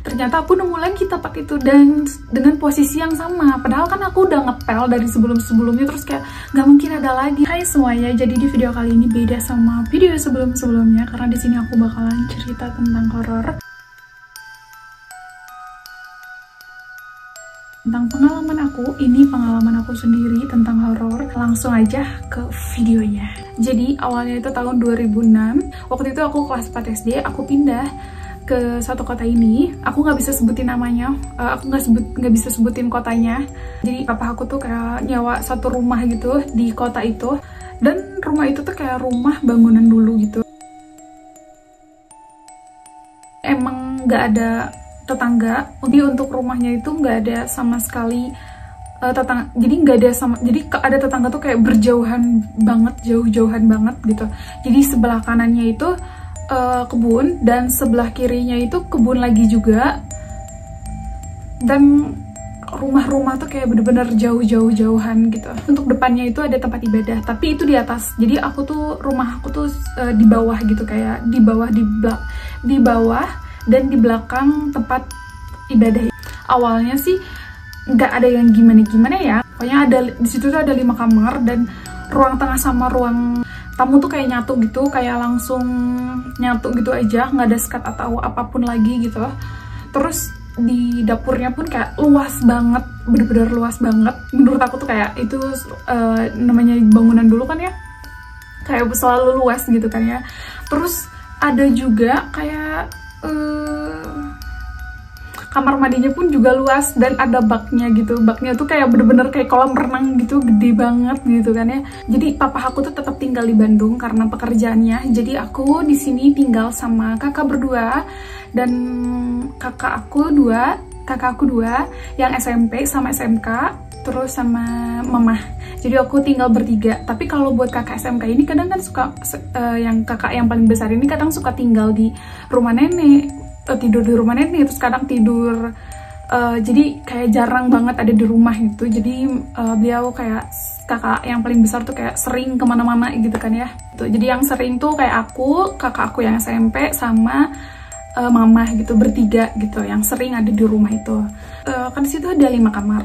ternyata aku nemu lagi tapak itu dan dengan posisi yang sama. Padahal kan aku udah ngepel dari sebelum-sebelumnya, terus kayak nggak mungkin ada lagi. Hai semuanya, jadi di video kali ini beda sama video sebelum-sebelumnya karena di sini aku bakalan cerita tentang horor, tentang pengalaman aku. Ini pengalaman aku sendiri tentang horor. Langsung aja ke videonya. Jadi awalnya itu tahun 2006. Waktu itu aku kelas 4 SD, aku pindah ke satu kota ini. Aku nggak bisa sebutin namanya, aku nggak bisa sebutin kotanya. Jadi papa aku tuh kayak nyewa satu rumah gitu di kota itu, dan rumah itu tuh kayak rumah bangunan dulu gitu. Emang nggak ada tetangga, jadi untuk rumahnya itu nggak ada sama sekali tetangga. Jadi nggak ada sama, jadi ada tetangga tuh kayak berjauhan banget, jauh-jauhan banget gitu. Jadi sebelah kanannya itu kebun, dan sebelah kirinya itu kebun lagi juga, dan rumah-rumah tuh kayak bener-bener jauh-jauhan gitu. Untuk depannya itu ada tempat ibadah, tapi itu di atas. Jadi aku tuh, rumah aku tuh di bawah gitu, kayak di bawah dan di belakang tempat ibadah. Awalnya sih nggak ada yang gimana-gimana ya, pokoknya ada di situ tuh ada 5 kamar, dan ruang tengah sama ruang tamu tuh kayak nyatu gitu, kayak langsung nyatu gitu aja, nggak ada sekat atau apapun lagi gitu. Terus di dapurnya pun kayak luas banget, bener-bener luas banget. Menurut aku tuh kayak itu namanya bangunan dulu kan ya, kayak selalu luas gitu kan ya. Terus ada juga kayak kamar mandinya pun juga luas, dan ada baknya gitu. Baknya tuh kayak bener-bener kayak kolam renang gitu, gede banget gitu kan ya. Jadi papa aku tuh tetap tinggal di Bandung karena pekerjaannya. Jadi aku di sini tinggal sama kakak berdua, dan kakak aku dua yang SMP sama SMK, terus sama mamah. Jadi aku tinggal bertiga. Tapi kalau buat kakak SMK ini kadang kan suka yang kakak yang paling besar ini kadang suka tinggal di rumah nenek, tidur di rumah nenek, terus kadang tidur jadi kayak jarang banget ada di rumah gitu. Jadi beliau kayak kakak yang paling besar tuh kayak sering kemana-mana gitu kan ya. Jadi yang sering tuh kayak aku, kakak aku yang SMP sama mamah gitu, bertiga gitu yang sering ada di rumah itu. Kan di situ ada 5 kamar.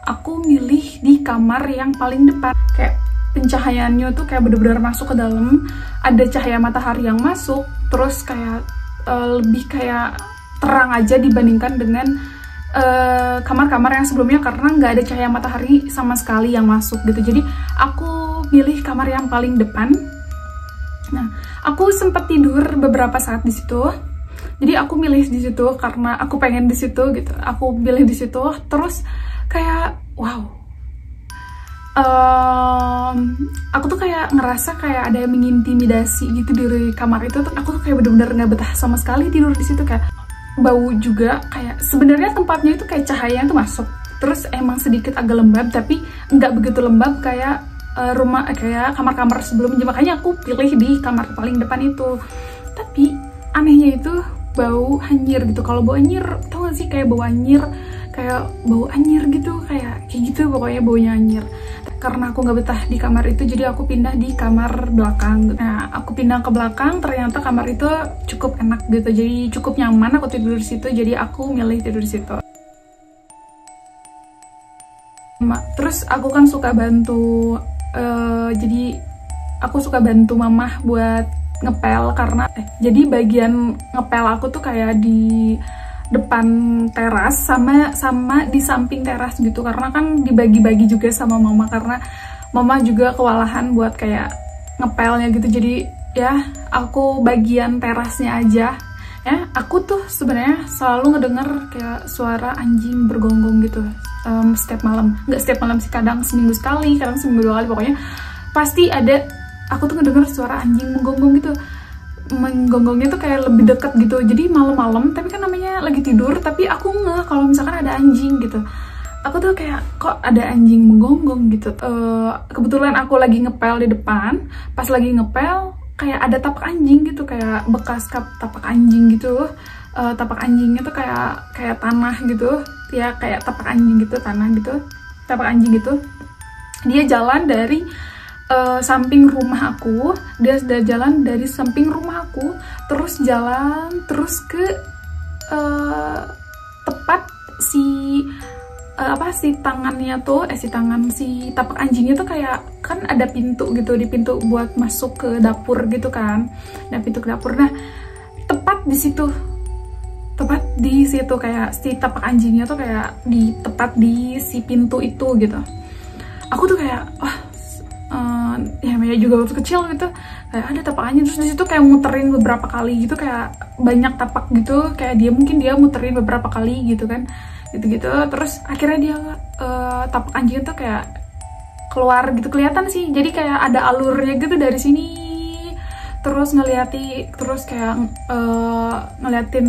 Aku milih di kamar yang paling depan, kayak pencahayaannya tuh kayak bener-bener masuk ke dalam, ada cahaya matahari yang masuk, terus kayak lebih kayak terang aja dibandingkan dengan kamar-kamar yang sebelumnya, karena nggak ada cahaya matahari sama sekali yang masuk gitu. Jadi aku pilih kamar yang paling depan. Nah, aku sempat tidur beberapa saat di situ. Jadi aku milih di situ karena aku pengen di situ gitu. Aku pilih di situ, terus kayak wow. Aku tuh kayak ngerasa kayak ada yang mengintimidasi gitu di kamar itu. Aku tuh kayak bener-bener nggak betah sama sekali tidur di situ. Kayak bau juga, kayak sebenarnya tempatnya itu kayak cahaya itu masuk, terus emang sedikit agak lembab, tapi nggak begitu lembab kayak rumah kayak kamar-kamar sebelumnya. Makanya aku pilih di kamar paling depan itu. Tapi anehnya itu bau anyir gitu. Kalau bau anyir, tau gak sih kayak bau anyir, kayak bau anyir gitu, kayak gitu pokoknya baunya anyir. Karena aku nggak betah di kamar itu, jadi aku pindah di kamar belakang. Nah, aku pindah ke belakang, ternyata kamar itu cukup enak gitu, jadi cukup nyaman aku tidur di situ. Jadi aku milih tidur di situ. Terus aku kan suka bantu, jadi aku suka bantu mamah buat ngepel, karena jadi bagian ngepel aku tuh kayak di depan teras sama di samping teras gitu, karena kan dibagi-bagi juga sama mama, karena mama juga kewalahan buat kayak ngepelnya gitu. Jadi ya aku bagian terasnya aja ya. Aku tuh sebenarnya selalu ngedenger kayak suara anjing bergonggong gitu setiap malam. Nggak setiap malam sih, kadang seminggu sekali, kadang seminggu 2 kali, pokoknya pasti ada. Aku tuh ngedenger suara anjing menggonggong gitu. Menggonggongnya tuh kayak lebih deket gitu. Jadi malam-malam, tapi kan namanya lagi tidur, tapi aku ngeh kalau misalkan ada anjing gitu. Aku tuh kayak kok ada anjing menggonggong gitu. Kebetulan aku lagi ngepel di depan. Pas lagi ngepel kayak ada tapak anjing gitu, kayak bekas tapak anjing gitu. Tapak anjingnya tuh kayak tanah gitu ya, kayak tapak anjing gitu, tanah gitu, tapak anjing gitu. Dia jalan dari samping rumah aku, dia sudah jalan dari samping rumah aku, terus jalan terus ke si si tangannya tuh si tapak anjingnya tuh kayak kan ada pintu gitu, di pintu buat masuk ke dapur gitu kan, nah pintu ke dapur. Nah tepat di situ kayak si tapak anjingnya tuh kayak tepat di si pintu itu gitu. Aku tuh kayak ya Maya juga waktu kecil gitu kayak ada tapak anjing, terus di situ kayak muterin beberapa kali gitu, kayak banyak tapak gitu, kayak mungkin dia muterin beberapa kali gitu kan, gitu-gitu. Terus akhirnya dia tapak anjing tuh kayak keluar gitu, kelihatan sih, jadi kayak ada alurnya gitu dari sini, terus ngeliatin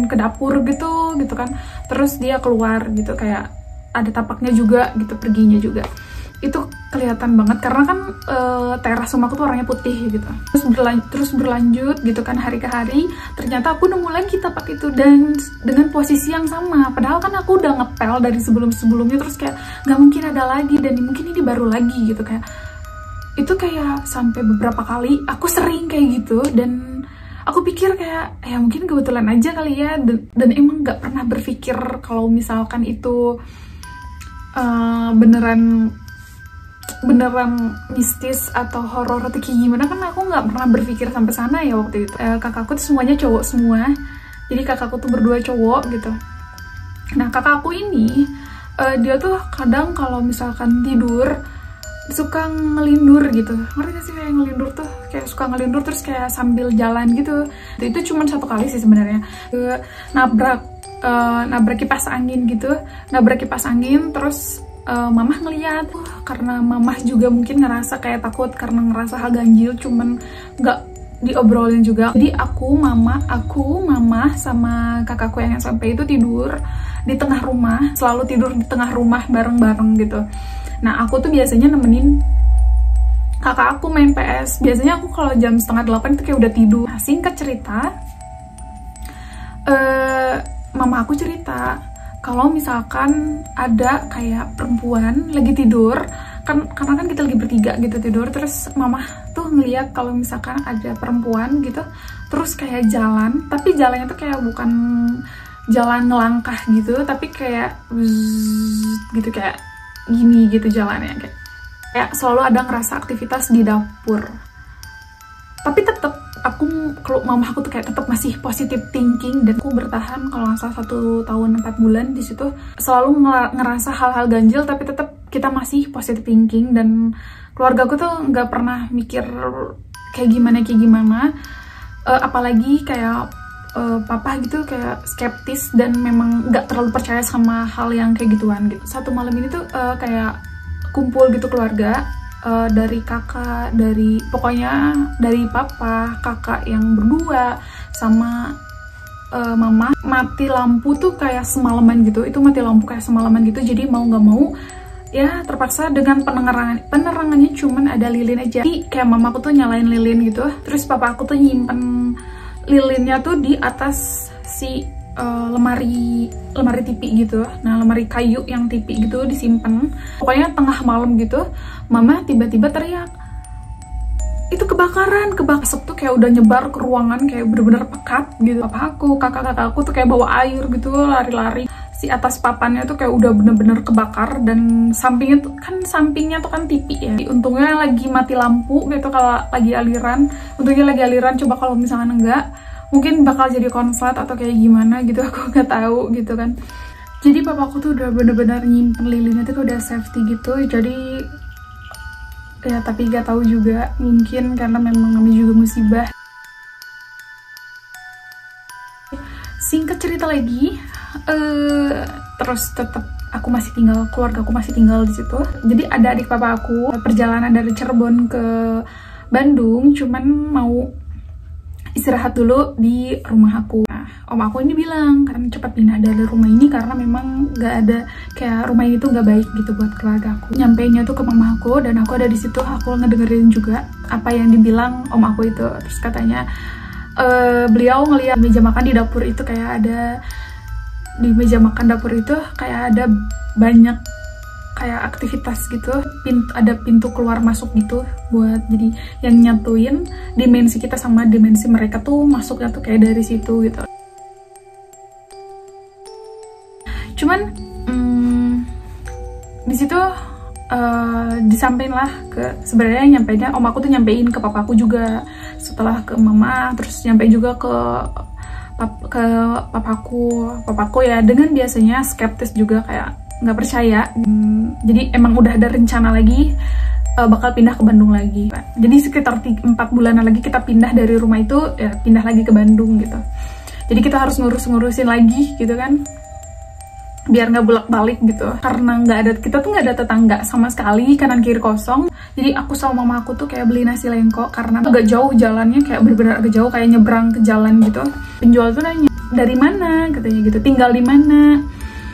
ke dapur gitu kan, terus dia keluar gitu, kayak ada tapaknya juga gitu, perginya juga. Itu kelihatan banget karena kan teras rumahku tuh warnanya putih gitu. Terus berlanjut gitu kan, hari ke hari ternyata aku nemu lagi tapak itu, dan dengan posisi yang sama, padahal kan aku udah ngepel dari sebelumnya, terus kayak nggak mungkin ada lagi, dan mungkin ini baru lagi gitu. Kayak itu kayak sampai beberapa kali aku sering kayak gitu, dan aku pikir kayak ya mungkin kebetulan aja kali ya, dan emang nggak pernah berpikir kalau misalkan itu beneran mistis atau horor atau kayak gimana, kan aku nggak pernah berpikir sampai sana ya waktu itu. Kakakku tuh semuanya cowok semua, jadi kakakku tuh berdua cowok gitu. Nah kakakku ini dia tuh kadang kalau misalkan tidur suka ngelindur gitu, ngerti gak sih kayak ngelindur tuh, kayak suka ngelindur terus kayak sambil jalan gitu. Itu cuma satu kali sih sebenarnya, nabrak kipas angin gitu, terus mamah ngeliat, karena mamah juga mungkin ngerasa kayak takut karena ngerasa hal ganjil, cuman nggak diobrolin juga. Jadi aku, mama sama kakakku yang SMP itu tidur di tengah rumah, selalu tidur di tengah rumah bareng-bareng gitu. Nah aku tuh biasanya nemenin kakak aku main PS. Biasanya aku kalau jam 7:30 itu kayak udah tidur. Nah, singkat cerita, mama aku cerita kalau misalkan ada kayak perempuan lagi tidur, karena kan kita lagi bertiga gitu tidur, terus mama tuh ngeliat kalau misalkan ada perempuan gitu, terus kayak jalan, tapi jalannya tuh kayak bukan jalan ngelangkah gitu, tapi kayak gitu, kayak gini gitu jalannya, kayak selalu ada ngerasa aktivitas di dapur. Tapi tetap kalau mama aku tuh kayak tetap masih positive thinking, dan aku bertahan kalau nggak salah 1 tahun 4 bulan di situ, selalu ngerasa hal-hal ganjil, tapi tetap kita masih positive thinking, dan keluarga aku tuh nggak pernah mikir kayak gimana. Apalagi kayak papa gitu kayak skeptis dan memang nggak terlalu percaya sama hal yang kayak gituan gitu. Satu malam ini tuh kayak kumpul gitu keluarga, dari kakak, pokoknya dari papa, kakak yang berdua sama mama, mati lampu tuh kayak semalaman gitu. Itu mati lampu kayak semalaman gitu, jadi mau nggak mau ya terpaksa dengan penerangannya cuman ada lilin aja. Jadi kayak mama aku tuh nyalain lilin gitu, terus papa aku tuh nyimpen lilinnya tuh di atas si lemari TV gitu. Nah lemari kayu yang TV gitu disimpan. Pokoknya tengah malam gitu, mama tiba-tiba teriak, itu kebakaran. Asap tuh kayak udah nyebar ke ruangan, kayak bener-bener pekat gitu. Papa aku, kakak aku tuh kayak bawa air gitu, lari-lari. Si atas papannya tuh kayak udah bener-bener kebakar, dan sampingnya tuh kan TV ya. Untungnya lagi mati lampu gitu kalau lagi aliran. Coba kalau misalkan enggak, mungkin bakal jadi konslet atau kayak gimana gitu, aku nggak tahu gitu kan. Jadi papaku tuh udah bener-bener nyimpen lilinnya tuh udah safety gitu. Jadi ya tapi nggak tahu juga, mungkin karena memang namanya juga musibah. Singkat cerita lagi, terus tetap keluarga aku masih tinggal di situ. Jadi ada adik papa aku perjalanan dari Cirebon ke Bandung, cuman mau istirahat dulu di rumah aku. Nah, om aku ini bilang kan cepat pindah dari rumah ini karena memang nggak ada, kayak rumah ini tuh nggak baik gitu buat keluarga aku. Nyampainya tuh ke mama aku, dan aku ada di situ, aku ngedengerin juga apa yang dibilang om aku itu. Terus katanya beliau ngeliat meja makan di dapur itu kayak ada, di meja makan dapur itu kayak ada banyak kayak aktivitas gitu, ada pintu keluar masuk gitu, buat jadi yang nyatuin dimensi kita sama dimensi mereka tuh masuknya tuh kayak dari situ gitu. Cuman di situ disampaikan lah ke, sebenarnya nyampeinnya om aku tuh nyampein ke papaku juga, setelah ke mama, terus nyampein juga ke papaku ya, dengan biasanya skeptis juga, kayak nggak percaya. Jadi emang udah ada rencana lagi bakal pindah ke Bandung lagi. Jadi sekitar 4 bulanan lagi kita pindah dari rumah itu, ya pindah lagi ke Bandung gitu. Jadi kita harus ngurusin lagi gitu kan, biar nggak bolak-balik gitu, karena kita tuh nggak ada tetangga sama sekali, kanan kiri kosong. Jadi aku sama mama aku tuh kayak beli nasi lengko, karena agak jauh jalannya, kayak bener-bener agak jauh, kayak nyebrang ke jalan gitu. Penjual tuh nanya, dari mana katanya gitu, tinggal di mana,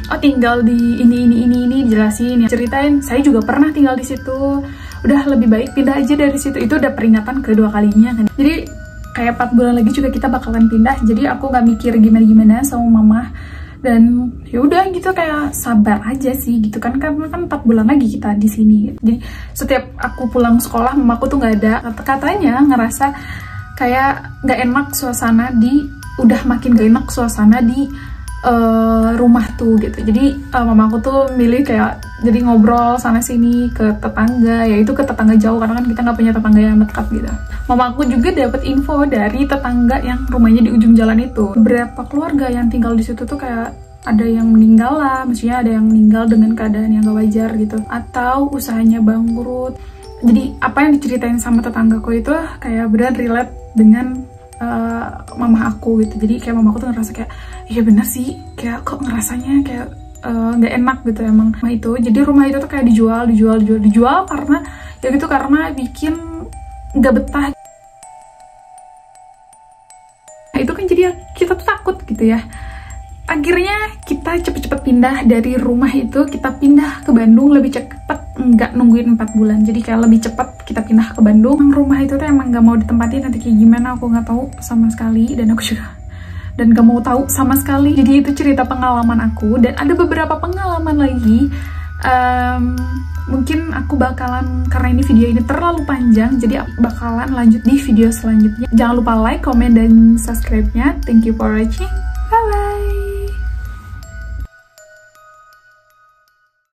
oh tinggal di ini jelasin ya, ceritain saya juga pernah tinggal di situ, udah lebih baik pindah aja dari situ. Itu udah peringatan kedua kalinya kan. Jadi kayak 4 bulan lagi juga kita bakalan pindah, jadi aku nggak mikir gimana sama mama, dan ya udah gitu, kayak sabar aja sih gitu kan, karena kan 4 bulan lagi kita di sini gitu. Jadi setiap aku pulang sekolah mamaku tuh nggak ada, katanya ngerasa kayak nggak enak suasana udah makin gak enak suasana di rumah tuh gitu. Jadi mamaku tuh milih kayak jadi ngobrol sana sini ke tetangga, yaitu ke tetangga jauh, karena kan kita nggak punya tetangga yang dekat gitu. Mamaku juga dapat info dari tetangga yang rumahnya di ujung jalan itu, beberapa keluarga yang tinggal di situ tuh kayak ada yang meninggal lah, maksudnya ada yang meninggal dengan keadaan yang gak wajar gitu, atau usahanya bangkrut. Jadi apa yang diceritain sama tetanggaku itu kayak benar relate dengan mama aku gitu. Jadi kayak mama aku tuh ngerasa kayak, iya bener sih, kayak kok ngerasanya kayak nggak enak gitu emang rumah itu. Jadi rumah itu tuh kayak dijual karena ya gitu, karena bikin nggak betah. Nah, itu kan jadi kita tuh takut gitu ya. Akhirnya kita cepet-cepet pindah dari rumah itu, kita pindah ke Bandung lebih cepet, nggak nungguin 4 bulan. Jadi kayak lebih cepet kita pindah ke Bandung. Rumah itu tuh emang nggak mau ditempatin, nanti kayak gimana aku nggak tahu sama sekali, dan aku juga gak mau tahu sama sekali. Jadi itu cerita pengalaman aku, dan ada beberapa pengalaman lagi. Mungkin aku bakalan, karena ini video ini terlalu panjang, jadi aku bakalan lanjut di video selanjutnya. Jangan lupa like, comment, dan subscribe-nya. Thank you for watching.